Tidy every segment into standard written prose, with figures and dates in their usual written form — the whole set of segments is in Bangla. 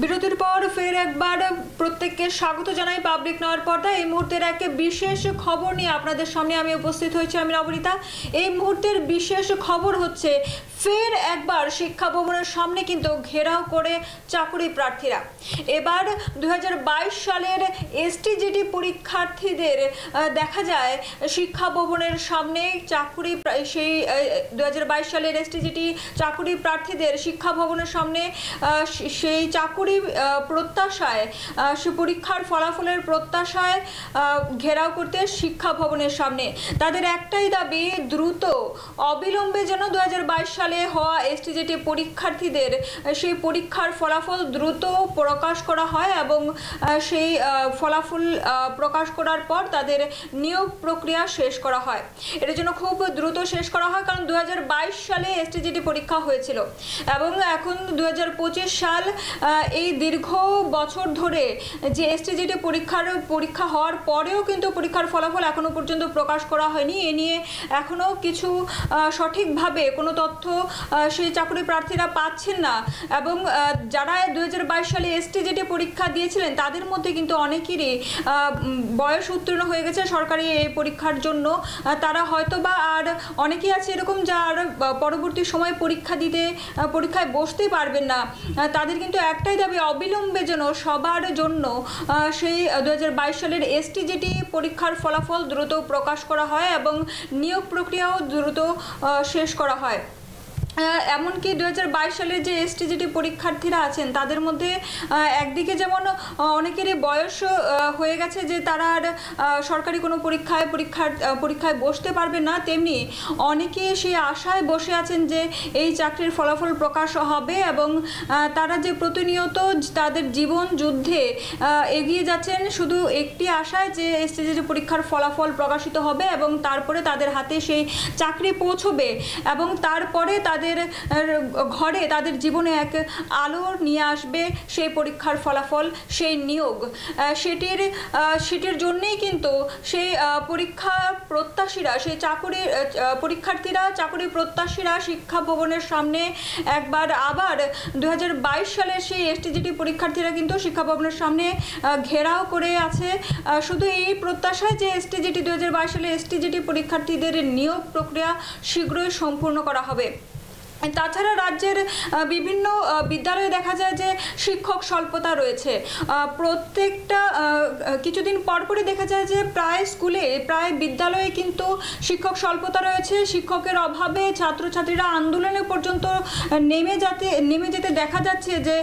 বিরতির পর ফের একবার প্রত্যেককে স্বাগত জানাই পাবলিক নওয়ার পর্দায়। এই মুহূর্তের এক বিশেষ খবর নিয়ে আপনাদের সামনে আমি উপস্থিত হয়েছি। আমি নবনীতা। এই মুহূর্তের বিশেষ খবর হচ্ছে ফের একবার শিক্ষা ভবনের সামনে কিন্তু ঘেরাও করে চাকরি প্রার্থীরা। এবার 2022 সালের এসটিজিটি পরীক্ষার্থীদের দেখা যায় শিক্ষা ভবনের সামনে চাকরি, সেই 2022 সালের এসটিজিটি চাকরি প্রার্থীদের শিক্ষা ভবনের সামনে সেই চাকরি প্রত্যাশায়, সে পরীক্ষার ফলাফলের প্রত্যাশায় ঘেরাও করতে শিক্ষা ভবনের সামনে। তাদের একটাই দাবি, দ্রুত অবিলম্বে যেন 2022 সালে হওয়া এসটিজিটি পরীক্ষার্থীদের সেই পরীক্ষার ফলাফল দ্রুত প্রকাশ করা হয় এবং সেই ফলাফল প্রকাশ করার পর তাদের নিয়োগ প্রক্রিয়া শেষ করা হয়। এর জন্য খুব দ্রুত শেষ করা হয়, কারণ 2022 সালে এসটিজিটি পরীক্ষা হয়েছিল এবং এখন 2025 সাল। এই দীর্ঘ বছর ধরে যে এসটিজিটি পরীক্ষা হওয়ার পরেও কিন্তু পরীক্ষার ফলাফল এখনো পর্যন্ত প্রকাশ করা হয়নি। এ নিয়ে এখনো কিছু সঠিকভাবে কোনো তথ্য সেই চাকরি প্রার্থীরা পাচ্ছেন না এবং যারা 2022 সালে এসটিজিটি পরীক্ষা দিয়েছিলেন তাদের মধ্যে কিন্তু অনেকেরই বয়স উত্তীর্ণ হয়ে গেছে সরকারি এই পরীক্ষার জন্য। তারা হয়তো বা আর অনেকেই আছে এরকম যার পরবর্তী সময় পরীক্ষায় বসতেই পারবেন না। তাদের কিন্তু একটাই দাবি, অবিলম্বে যেন সবার জন্য সেই 2022 সালের এসটিজিটি পরীক্ষার ফলাফল দ্রুত প্রকাশ করা হয় এবং নিয়োগ প্রক্রিয়াও দ্রুত শেষ করা হয়। এমনকি 2022 সালের যে এসটিজিটি পরীক্ষার্থীরা আছেন তাদের মধ্যে একদিকে যেমন অনেকেরই বয়স হয়ে গেছে যে তারা আর সরকারি কোনো পরীক্ষায় বসতে পারবে না, তেমনি অনেকে সেই আশায় বসে আছেন যে এই চাকরির ফলাফল প্রকাশ হবে এবং তারা যে প্রতিনিয়ত তাদের জীবন যুদ্ধে এগিয়ে যাচ্ছেন শুধু একটি আশায় যে এসটিজিটি পরীক্ষার ফলাফল প্রকাশিত হবে এবং তারপরে তাদের হাতে সেই চাকরি পৌঁছবে এবং তারপরে তাদের ঘরে তাদের জীবনে এক আলো নিয়ে আসবে সেই পরীক্ষার ফলাফল, সেই নিয়োগ। সেটির জন্যই কিন্তু সেই পরীক্ষা প্রত্যাশীরা, সেই চাকরি প্রত্যাশীরা শিক্ষা ভবনের সামনে আবার 2022 সালের সেই এসটিজিটি পরীক্ষার্থীরা কিন্তু শিক্ষা ভবনের সামনে ঘেরাও করে আছে শুধু এই প্রত্যাশায় যে এসটিজিটি 2022 সালে এসটিজিটি পরীক্ষার্থীদের নিয়োগ প্রক্রিয়া শীঘ্রই সম্পূর্ণ করা হবে। তাছাড়া রাজ্যের বিভিন্ন বিদ্যালয়ে দেখা যায় যে শিক্ষক স্বল্পতা রয়েছে। প্রত্যেকটা কিছুদিন পরপরই দেখা যায় যে প্রায় বিদ্যালয়ে কিন্তু শিক্ষক স্বল্পতা রয়েছে। শিক্ষকের অভাবে ছাত্রছাত্রীরা আন্দোলনে পর্যন্ত নেমে যেতে দেখা যাচ্ছে যে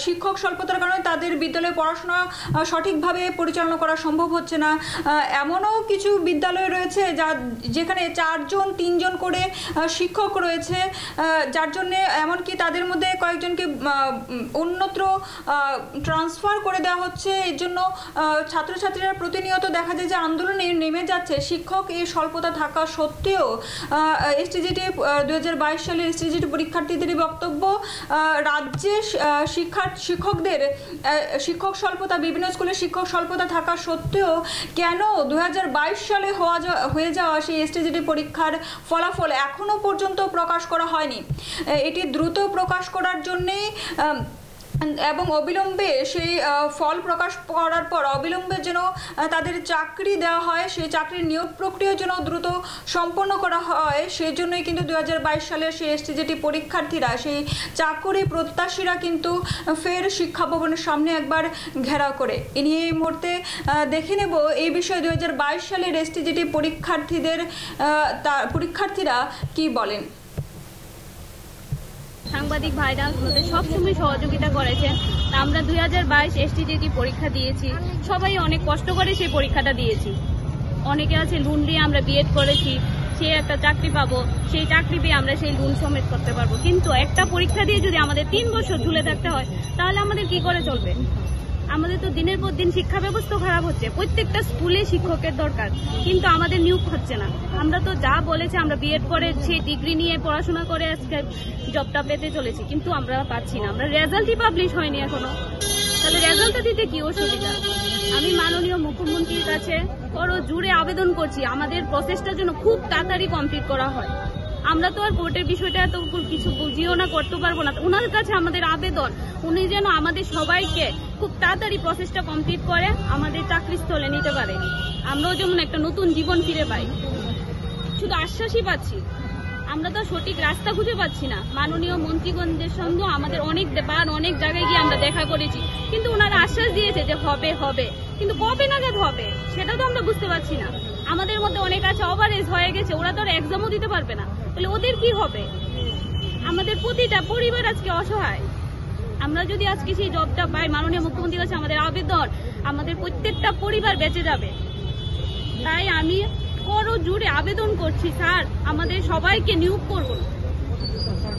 শিক্ষক স্বল্পতার কারণে তাদের বিদ্যালয়ে পড়াশোনা সঠিকভাবে পরিচালনা করা সম্ভব হচ্ছে না। এমনও কিছু বিদ্যালয় রয়েছে যেখানে 4-3 করে শিক্ষক রয়েছে, যার জন্য এমনকি তাদের মধ্যে কয়েকজনকে অন্যত্র ট্রান্সফার করে দেওয়া হচ্ছে। এর জন্য ছাত্রছাত্রীরা প্রতিনিয়ত দেখা যায় যে আন্দোলনে নেমে যাচ্ছে। শিক্ষক এই স্বল্পতা থাকা সত্ত্বেও এসটিজিটি 2022 সালের এসটিজিটি পরীক্ষার্থীদের বক্তব্য, রাজ্যে শিক্ষক স্বল্পতা, বিভিন্ন স্কুলে শিক্ষক স্বল্পতা থাকা সত্ত্বেও কেন 2022 সালে হয়ে যাওয়া সেই এসটিজিটি পরীক্ষার ফলাফল এখনো পর্যন্ত প্রকাশ করা হয়নি। এটি দ্রুত প্রকাশ করার জন্যেই এবং অবিলম্বে সেই ফল প্রকাশ করার পর অবিলম্বে যেন তাদের চাকরি দেওয়া হয়, সেই চাকরির নিয়োগ প্রক্রিয়া যেন দ্রুত সম্পন্ন করা হয়, সেই জন্যই কিন্তু 2022 সালের সেই এসটিজিটি পরীক্ষার্থীরা, সেই চাকরি প্রত্যাশীরা কিন্তু ফের শিক্ষা ভবনের সামনে একবার ঘেরাও করে। এ নিয়ে এই মুহূর্তে দেখে নেব এই বিষয়ে 2022 সালের এসটিজিটি পরীক্ষার্থীরা কি বলেন। সাংবাদিক ভাইরা আমাদের সবসময় সহযোগিতা করেছেন। আমরা 2022 এসটিজিটি পরীক্ষা দিয়েছি, সবাই অনেক কষ্ট করে সেই পরীক্ষাটা দিয়েছি। অনেকে আছে লোন দিয়ে আমরা বিএড করেছি, সে একটা চাকরি পাবো, সেই চাকরি পেয়ে আমরা সেই লোন সমেত করতে পারবো। কিন্তু একটা পরীক্ষা দিয়ে যদি আমাদের 3 বছর ঝুলে থাকতে হয় তাহলে আমাদের কি করে চলবে? আমাদের তো দিনের পর দিন শিক্ষা ব্যবস্থা খারাপ হচ্ছে। প্রত্যেকটা স্কুলে শিক্ষকের দরকার, কিন্তু আমাদের নিয়োগ হচ্ছে না। আমরা তো যা বলেছে আমরা বিএড করে সেই ডিগ্রি নিয়ে পড়াশোনা করে আজকে জবটা পেতে চলেছি, কিন্তু আমরা পাচ্ছি না। আমরা রেজাল্টই পাবলিশ হয়নি এখনো, তাহলে রেজাল্টটা দিতে কি অসুবিধা? আমি মাননীয় মুখ্যমন্ত্রীর কাছে বড় জোরে আবেদন করছি আমাদের প্রসেসটার জন্য খুব তাড়াতাড়ি কমপ্লিট করা হয়। আমরা তো আর কোর্টের বিষয়টা তো কিছু বুঝিও না, করতে পারবো না। ওনার কাছে আমাদের আবেদন উনি যেন আমাদের সবাইকে খুব তাড়াতাড়ি প্রসেসটা কমপ্লিট করে আমাদের চাকরিস্থলে নিতে পারে, আমরাও যেমন একটা নতুন জীবন ফিরে পাই। শুধু আশ্বাসই পাচ্ছি, আমরা তো সঠিক রাস্তা খুঁজে পাচ্ছি না। মাননীয় মন্ত্রীগণের সঙ্গে আমাদের অনেক জায়গায় গিয়ে আমরা দেখা করেছি, কিন্তু ওনারা আশ্বাস দিয়েছে যে হবে হবে, কিন্তু কবে নাগাদ হবে সেটা তো আমরা বুঝতে পারছি না। আমাদের মধ্যে অনেক আছে ওভারএজ হয়ে গেছে, ওরা তো আর এক্সামও দিতে পারবে না, তাহলে ওদের কি হবে? আমাদের প্রতিটা পরিবার আজকে অসহায়। আমরা যদি আজকে সেই জবটা পাই, মাননীয় মুখ্যমন্ত্রীর কাছে আমাদের আবেদন, আমাদের প্রত্যেকটা পরিবার বেঁচে যাবে। তাই আমি করো জুড়ে আবেদন করছি, স্যার আমাদের সবাইকে নিয়োগ করুন,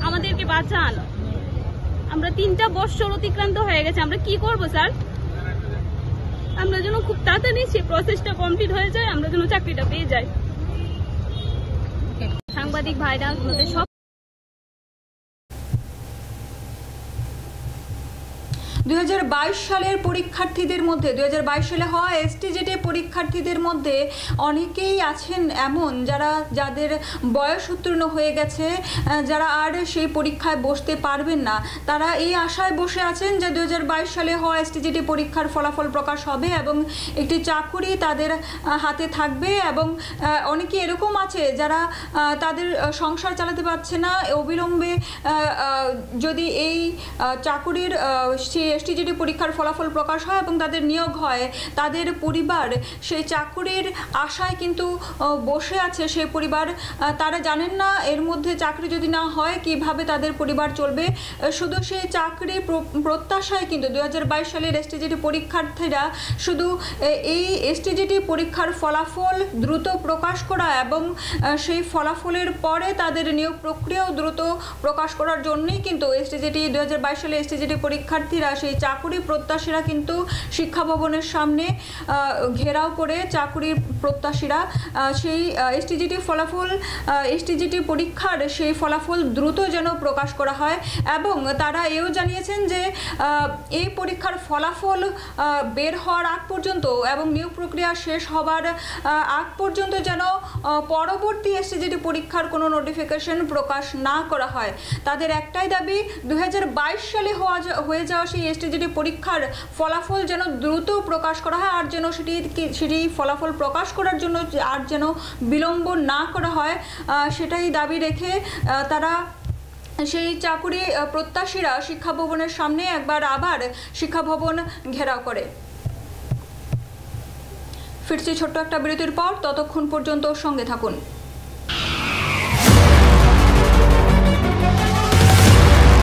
আমাদেরকে বাঁচান। আমরা 3টা বছর অতিক্রান্ত হয়ে গেছে, আমরা কি করব স্যার? আমরা যেন খুব তাড়াতাড়ি সেই প্রসেসটা কমপ্লিট হয়ে যায়, আমরা যেন চাকরিটা পেয়ে যাই। সাংবাদিক ভাইরা আমাদের সব 2022 সালের পরীক্ষার্থীদের মধ্যে 2022 সালে হওয়া এসটিজেটি পরীক্ষার্থীদের মধ্যে অনেকেই আছেন এমন যাদের বয়স উত্তীর্ণ হয়ে গেছে, যারা আর সেই পরীক্ষায় বসতে পারবেন না। তারা এই আশায় বসে আছেন যে 2022 সালে হওয়া এসটিজেটি পরীক্ষার ফলাফল প্রকাশ হবে এবং একটি চাকরি তাদের হাতে থাকবে। এবং অনেকে এরকম আছে যারা তাদের সংসার চালাতে পারছে না, অবিলম্বে যদি এই চাকরির এসটিজেটি পরীক্ষার ফলাফল প্রকাশ হয় এবং তাদের নিয়োগ হয়, তাদের পরিবার সেই চাকরির আশায় কিন্তু বসে আছে। সেই পরিবার তারা জানেন না এর মধ্যে চাকরি যদি না হয় কিভাবে তাদের পরিবার চলবে। শুধু সেই চাকরি প্রত্যাশায় কিন্তু 2022 সালের এসটিজেটি পরীক্ষার্থীরা শুধু এই এসটিজেটি পরীক্ষার ফলাফল দ্রুত প্রকাশ করা এবং সেই ফলাফলের পরে তাদের নিয়োগ প্রক্রিয়াও দ্রুত প্রকাশ করার জন্যই কিন্তু এসটিজেটি 2022 সালে এসটিজেটি পরীক্ষার্থীরা সেই চাকরি প্রত্যাশীরা কিন্তু শিক্ষা ভবনের সামনে ঘেরাও করে চাকরির প্রত্যাশীরা সেই এসটিজিটি পরীক্ষার সেই ফলাফল দ্রুত যেন প্রকাশ করা হয়। এবং তারা এও জানিয়েছেন যে এই পরীক্ষার ফলাফল বের হওয়ার আগ পর্যন্ত এবং নিয়োগ প্রক্রিয়া শেষ হবার আগ পর্যন্ত যেন পরবর্তী এসটিজিটি পরীক্ষার কোনো নোটিফিকেশন প্রকাশ না করা হয়। তাদের একটাই দাবি, 2022 সালে হয়ে যাওয়া সেই এসটিজিটি পরীক্ষার ফলাফল যেন দ্রুত প্রকাশ করা হয়, আর যেন সেটি ফলাফল প্রকাশ করার জন্য আর যেন বিলম্ব না করা হয়, সেটাই দাবি রেখে তারা সেই চাকরি প্রত্যাশীরা শিক্ষা ভবনের সামনে আবার শিক্ষা ভবন ঘেরাও করে। ফিরছি ছোট্ট একটা বিরতির পর, ততক্ষণ পর্যন্ত সঙ্গে থাকুন।